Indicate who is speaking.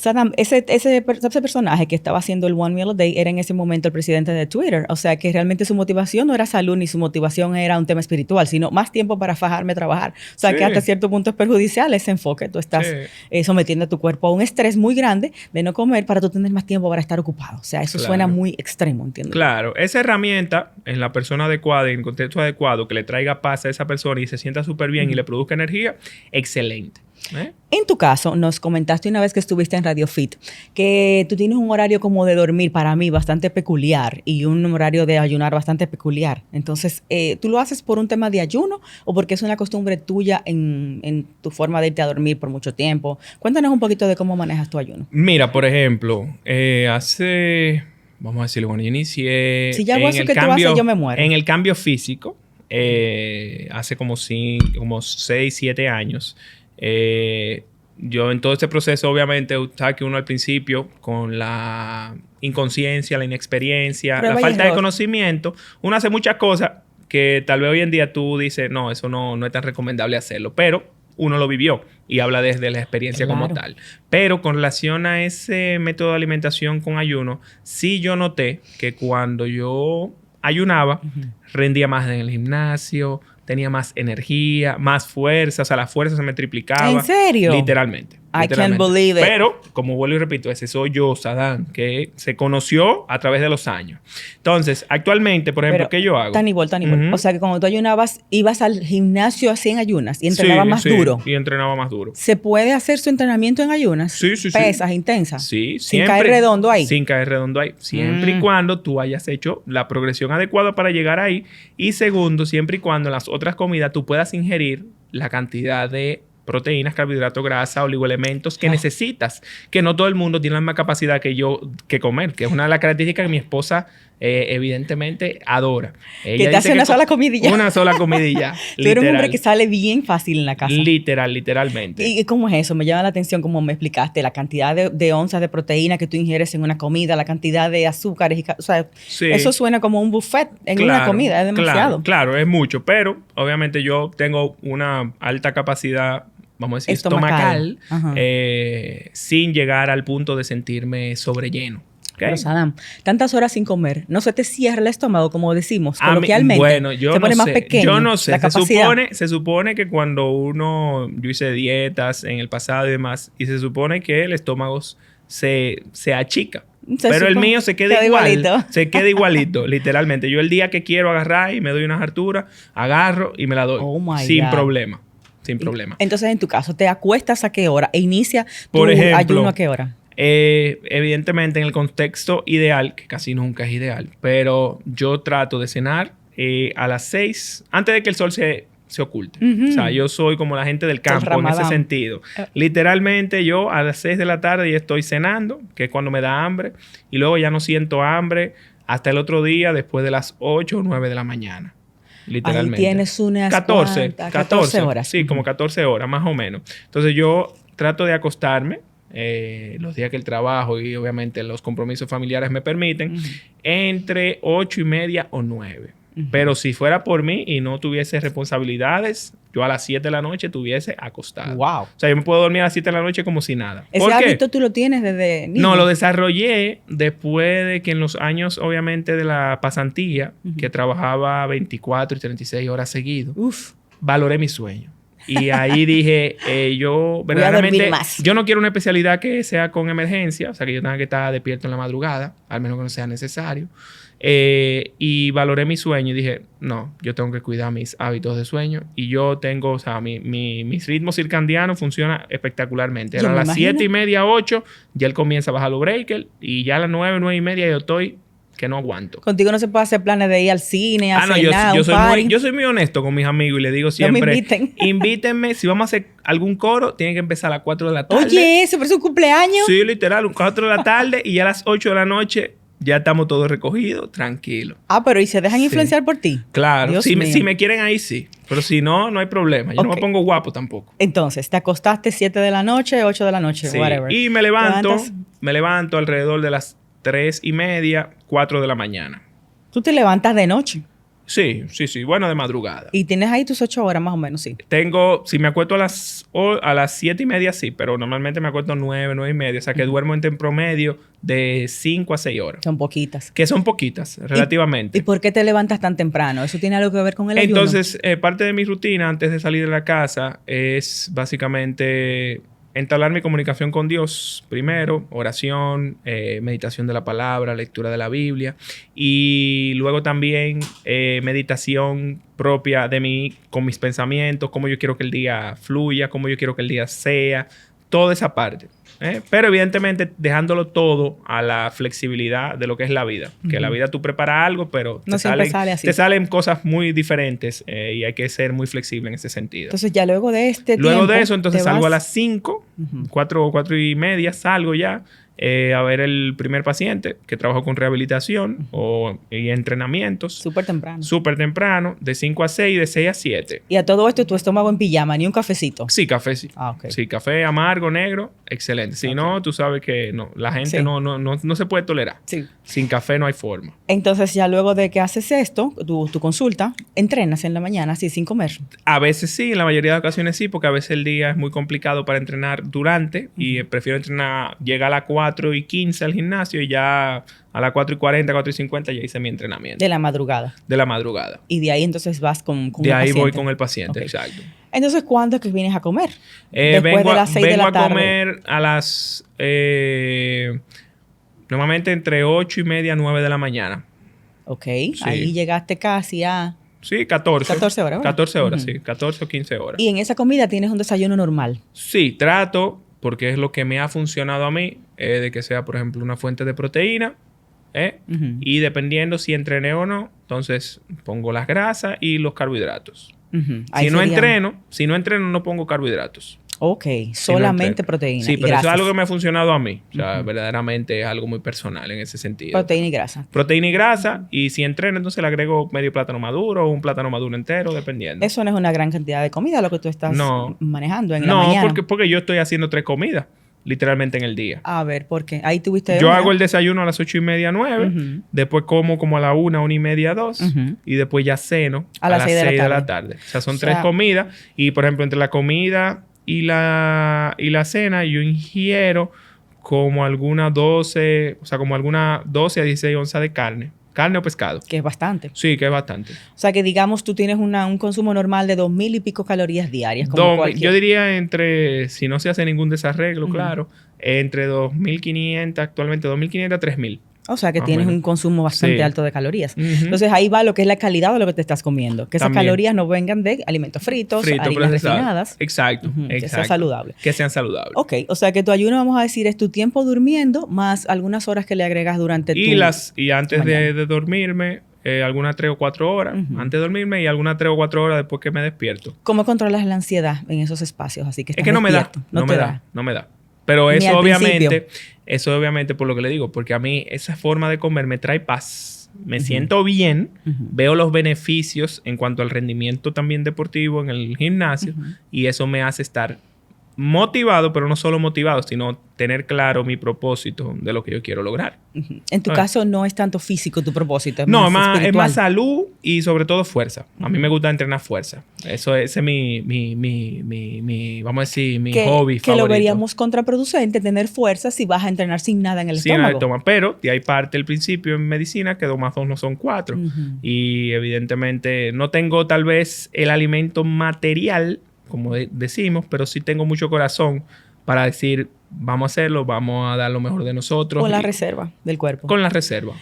Speaker 1: Saddam, ese personaje que estaba haciendo el One Meal a Day era en ese momento el presidente de Twitter. O sea, que realmente su motivación no era salud ni su motivación era un tema espiritual, sino más tiempo para fajarme a trabajar. O sea, que hasta cierto punto es perjudicial ese enfoque. Tú estás sometiendo a tu cuerpo a un estrés muy grande de no comer para tú tener más tiempo para estar ocupado. O sea, eso suena muy extremo, ¿entiendes?
Speaker 2: Claro. Esa herramienta en la persona adecuada, en el contexto adecuado, que le traiga paz a esa persona y se sienta súper bien y le produzca energía, excelente.
Speaker 1: En tu caso, nos comentaste una vez que estuviste en Radio Fit que tú tienes un horario como de dormir para mí bastante peculiar y un horario de ayunar bastante peculiar. Entonces, ¿tú lo haces por un tema de ayuno o porque es una costumbre tuya en tu forma de irte a dormir por mucho tiempo? Cuéntanos un poquito de cómo manejas tu ayuno.
Speaker 2: Mira, por ejemplo, vamos a decirlo, bueno, yo inicié...
Speaker 1: Si ya hago eso que tú haces, yo me muero.
Speaker 2: En el cambio físico, hace como 6, 7 años... yo en todo este proceso, obviamente, sabes que uno al principio, con la inconsciencia, la inexperiencia, la falta de conocimiento, uno hace muchas cosas que tal vez hoy en día tú dices, no, eso no es tan recomendable hacerlo, pero uno lo vivió y habla desde la experiencia como tal. Pero con relación a ese método de alimentación con ayuno, sí yo noté que cuando yo ayunaba, rendía más en el gimnasio, tenía más energía, más fuerza. O sea, la fuerza se me triplicaba.
Speaker 1: ¿En serio?
Speaker 2: Literalmente.
Speaker 1: I can't believe it.
Speaker 2: Pero, como vuelvo y repito, ese soy yo, Saddam, que se conoció a través de los años. Entonces, actualmente, por ejemplo, ¿qué yo hago?
Speaker 1: Tan igual. O sea, que cuando tú ayunabas, ibas al gimnasio así en ayunas y entrenabas más duro.
Speaker 2: Y entrenaba más duro.
Speaker 1: ¿Se puede hacer su entrenamiento en ayunas?
Speaker 2: Sí.
Speaker 1: Pesas intensas.
Speaker 2: Sí,
Speaker 1: sin caer redondo ahí.
Speaker 2: Sin caer redondo ahí. Siempre y cuando tú hayas hecho la progresión adecuada para llegar ahí. Y segundo, siempre y cuando en las otras comidas tú puedas ingerir la cantidad de proteínas, carbohidratos, grasa, oligoelementos que necesitas. Que no todo el mundo tiene la misma capacidad que yo que comer. Que es una de las características que mi esposa evidentemente adora.
Speaker 1: Ella que te hace una sola comidilla.
Speaker 2: Una sola comidilla.
Speaker 1: Tú eres un hombre que sale bien fácil en la casa.
Speaker 2: Literalmente.
Speaker 1: ¿Y cómo es eso? Me llama la atención como me explicaste. La cantidad de onzas de proteína que tú ingieres en una comida, la cantidad de azúcares. O sea, eso suena como un buffet en una comida. Es demasiado.
Speaker 2: Claro, es mucho. Pero, obviamente, yo tengo una alta capacidad, vamos a decir, estomacal sin llegar al punto de sentirme sobrelleno.
Speaker 1: Pero Saddam, tantas horas sin comer, ¿no se te cierra el estómago, como decimos coloquialmente?
Speaker 2: Bueno, yo
Speaker 1: se pone más pequeño.
Speaker 2: Yo no sé. Se supone que cuando yo hice dietas en el pasado y demás, y se supone que el estómago se achica. Pero el mío se queda igual. Se queda igualito, literalmente. Yo el día que quiero agarrar y me doy unas harturas, agarro y me la doy. Sin problema. Sin problema.
Speaker 1: Entonces, en tu caso, ¿te acuestas a qué hora? ¿E inicia tu ayuno a qué hora?
Speaker 2: Evidentemente en el contexto ideal, que casi nunca es ideal, pero yo trato de cenar a las 6, antes de que el sol se oculte. O sea, yo soy como la gente del campo en ese sentido. Literalmente yo a las 6 de la tarde ya estoy cenando, que es cuando me da hambre, y luego ya no siento hambre hasta el otro día después de las 8 o 9 de la mañana. Literalmente.
Speaker 1: Ahí tienes unas 14 horas.
Speaker 2: Sí, como 14 horas más o menos. Entonces yo trato de acostarme los días que el trabajo y obviamente los compromisos familiares me permiten, entre 8:30 o 9. Pero si fuera por mí y no tuviese responsabilidades, yo a las 7 de la noche estuviese acostado.
Speaker 1: Wow.
Speaker 2: O sea, yo me puedo dormir a las 7 de la noche como si nada.
Speaker 1: ¿Ese hábito tú lo tienes desde niño?
Speaker 2: No, lo desarrollé después de que en los años, obviamente, de la pasantía, que trabajaba 24 y 36 horas seguidos, valoré mi sueño. Y ahí dije, yo verdaderamente, yo no quiero una especialidad que sea con emergencia, o sea, que yo tenga que estar despierto en la madrugada, al menos que no sea necesario. Y valoré mi sueño y dije, no, yo tengo que cuidar mis hábitos de sueño. Y yo tengo, o sea, mis ritmos circadianos funcionan espectacularmente. A las 7:30, 8, ya él comienza a bajar los breakers y ya a las 9, 9:30 yo estoy que no aguanto.
Speaker 1: Contigo no se puede hacer planes de ir al cine, a cenar,
Speaker 2: yo soy muy honesto con mis amigos y les digo siempre,
Speaker 1: no me inviten.
Speaker 2: Invítenme, si vamos a hacer algún coro, tiene que empezar a las 4 de la tarde.
Speaker 1: Oye, ¿eso es un cumpleaños?
Speaker 2: Sí, literal, 4 de la tarde y ya a las 8 de la noche ya estamos todos recogidos, tranquilos.
Speaker 1: Pero ¿y se dejan influenciar por ti?
Speaker 2: Claro, si me quieren ahí sí, pero si no, no hay problema. Yo no me pongo guapo tampoco.
Speaker 1: Entonces, te acostaste 7 de la noche, 8 de la noche, whatever.
Speaker 2: Y me levanto alrededor de las 3:30, 4 de la mañana.
Speaker 1: ¿Tú te levantas de noche?
Speaker 2: Sí, sí, sí. Bueno, de madrugada.
Speaker 1: Y tienes ahí tus 8 horas más o menos, sí.
Speaker 2: Si me acuesto a las 7:30, sí, pero normalmente me acuesto 9:30. O sea, que duermo en promedio de 5 a 6 horas.
Speaker 1: Son poquitas.
Speaker 2: Que son poquitas, relativamente.
Speaker 1: ¿Y por qué te levantas tan temprano? ¿Eso tiene algo que ver con el ayuno?
Speaker 2: Entonces, parte de mi rutina antes de salir de la casa es básicamente entablar mi comunicación con Dios primero, oración, meditación de la palabra, lectura de la Biblia y luego también meditación propia de mí con mis pensamientos, cómo yo quiero que el día fluya, cómo yo quiero que el día sea, toda esa parte. Pero evidentemente dejándolo todo a la flexibilidad de lo que es la vida. Que la vida tú preparas algo, pero
Speaker 1: no siempre sale así.
Speaker 2: Te salen cosas muy diferentes y hay que ser muy flexible en ese sentido.
Speaker 1: Entonces ya luego de
Speaker 2: Luego de eso, entonces salgo a las 5, 4:30 salgo ya a ver el primer paciente que trabajo con rehabilitación y entrenamientos.
Speaker 1: Súper temprano.
Speaker 2: Súper temprano, de 5 a 6, de 6 a 7.
Speaker 1: Y a todo esto tu estómago en pijama, ni un cafecito.
Speaker 2: Sí, café sí.
Speaker 1: Ok.
Speaker 2: Sí, café amargo, negro, excelente. Si no, tú sabes que no, la gente no se puede tolerar.
Speaker 1: Sí.
Speaker 2: Sin café no hay forma.
Speaker 1: Entonces ya luego de que haces esto, tu consulta, entrenas en la mañana así sin comer.
Speaker 2: A veces sí, en la mayoría de ocasiones sí, porque a veces el día es muy complicado para entrenar durante y prefiero entrenar, llega a las 4:15 al gimnasio y ya a las 4:40, 4:50 ya hice mi entrenamiento.
Speaker 1: De la madrugada.
Speaker 2: De la madrugada.
Speaker 1: Y de ahí entonces vas con el
Speaker 2: paciente. De ahí voy
Speaker 1: paciente.
Speaker 2: con el paciente,
Speaker 1: Okay.
Speaker 2: exacto.
Speaker 1: Entonces, ¿cuándo es que vienes a comer? Después de las 6 de la tarde.
Speaker 2: Vengo a comer a las... normalmente entre 8:30 y 9 de la mañana.
Speaker 1: Ok.
Speaker 2: Sí.
Speaker 1: Ahí llegaste casi a...
Speaker 2: Sí, 14.
Speaker 1: 14 horas, ¿verdad?
Speaker 2: 14 horas, sí. 14 o 15 horas.
Speaker 1: Y en esa comida tienes un desayuno normal.
Speaker 2: Sí, trato, porque es lo que me ha funcionado a mí, de que sea, por ejemplo, una fuente de proteína. Y dependiendo si entrené o no, entonces pongo las grasas y los carbohidratos. Si no entreno, no pongo carbohidratos.
Speaker 1: Ok, solamente proteína.
Speaker 2: Sí,
Speaker 1: y
Speaker 2: pero
Speaker 1: grasas.
Speaker 2: eso es algo que me ha funcionado a mí. O sea, verdaderamente es algo muy personal en ese sentido.
Speaker 1: Proteína y grasa.
Speaker 2: Proteína y grasa. Y si entreno, entonces le agrego medio plátano maduro o un plátano maduro entero, dependiendo.
Speaker 1: Eso no es una gran cantidad de comida lo que tú estás manejando en la
Speaker 2: No,
Speaker 1: mañana.
Speaker 2: porque yo estoy haciendo 3 comidas, literalmente en el día.
Speaker 1: A ver, ¿por qué? Ahí tuviste
Speaker 2: Yo hago el desayuno a las 8:30, 9. Después como a la 1, 1:30, 2. Y después ya ceno a las 6 de la tarde. O sea, son 3 comidas. Y, por ejemplo, entre la comida y la cena, yo ingiero como algunas 12 a 16 onzas de carne. Carne o pescado.
Speaker 1: Que es bastante.
Speaker 2: Sí, que es bastante.
Speaker 1: O sea, que digamos tú tienes un consumo normal de 2,000 y pico calorías diarias. Como
Speaker 2: yo diría si no se hace ningún desarreglo, claro, entre 2.500, actualmente 2.500 a 3.000.
Speaker 1: O sea, que tienes un consumo bastante alto de calorías. Entonces, ahí va lo que es la calidad de lo que te estás comiendo. Que esas calorías no vengan de alimentos fritos, harinas refinadas.
Speaker 2: Exacto.
Speaker 1: Que sea saludable.
Speaker 2: Que sean saludables.
Speaker 1: Ok. O sea, que tu ayuno, vamos a decir, es tu tiempo durmiendo más algunas horas que le agregas durante
Speaker 2: y antes de dormirme, algunas 3 o 4 horas antes de dormirme y algunas 3 o 4 horas después que me despierto.
Speaker 1: ¿Cómo controlas la ansiedad en esos espacios? Así que
Speaker 2: es que no me da. No me da. Pero eso obviamente por lo que le digo, porque a mí esa forma de comer me trae paz. Me siento bien, veo los beneficios en cuanto al rendimiento también deportivo en el gimnasio y eso me hace estar motivado, pero no solo motivado, sino tener claro mi propósito de lo que yo quiero lograr.
Speaker 1: En tu caso no es tanto físico tu propósito, es
Speaker 2: es más salud y sobre todo fuerza. A mí me gusta entrenar fuerza. Ese es mi vamos a decir, mi hobby favorito.
Speaker 1: Que lo veríamos contraproducente tener fuerza si vas a entrenar sin nada en el estómago.
Speaker 2: Pero de ahí parte el principio en medicina que 2 más 2 no son 4. Y evidentemente no tengo tal vez el alimento material como decimos, pero sí tengo mucho corazón para decir, vamos a hacerlo, vamos a dar lo mejor de nosotros.
Speaker 1: Con la reserva del cuerpo.
Speaker 2: Con la reserva.